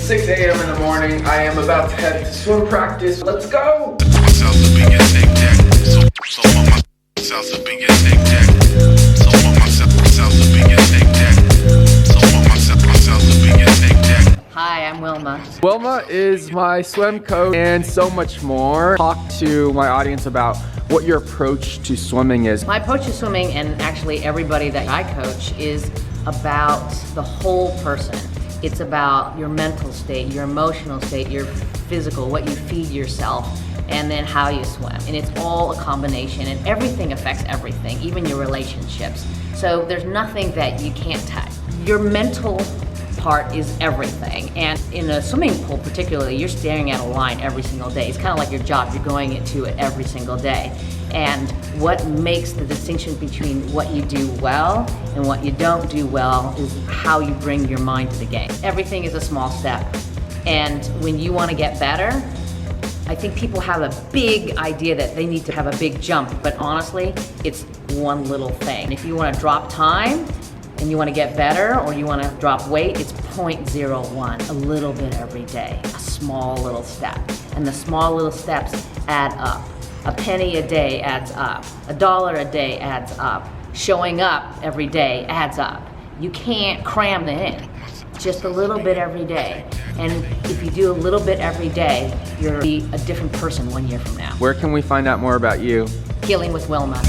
6 a.m. in the morning. I am about to head to swim practice. Let's go! Hi, I'm Wilma. Wilma is my swim coach and so much more. Talk to my audience about what your approach to swimming is. My approach to swimming, and actually everybody that I coach, is about the whole person. It's about your mental state, your emotional state, your physical, what you feed yourself, and then how you swim. And it's all a combination, and everything affects everything, even your relationships. So there's nothing that you can't touch. Your mental part is everything, and in a swimming pool particularly, you're staring at a line every single day. It's kind of like your job, you're going into it every single day. And what makes the distinction between what you do well and what you don't do well is how you bring your mind to the game. Everything is a small step, and when you want to get better, I think people have a big idea that they need to have a big jump, but honestly, it's one little thing. If you want to drop time, and you want to get better, or you want to drop weight, it's 0.01, a little bit every day, a small little step. And the small little steps add up. A penny a day adds up. $1 a day adds up. Showing up every day adds up. You can't cram it in. Just a little bit every day. And if you do a little bit every day, you'll be a different person 1 year from now. Where can we find out more about you? Healing with Wilma.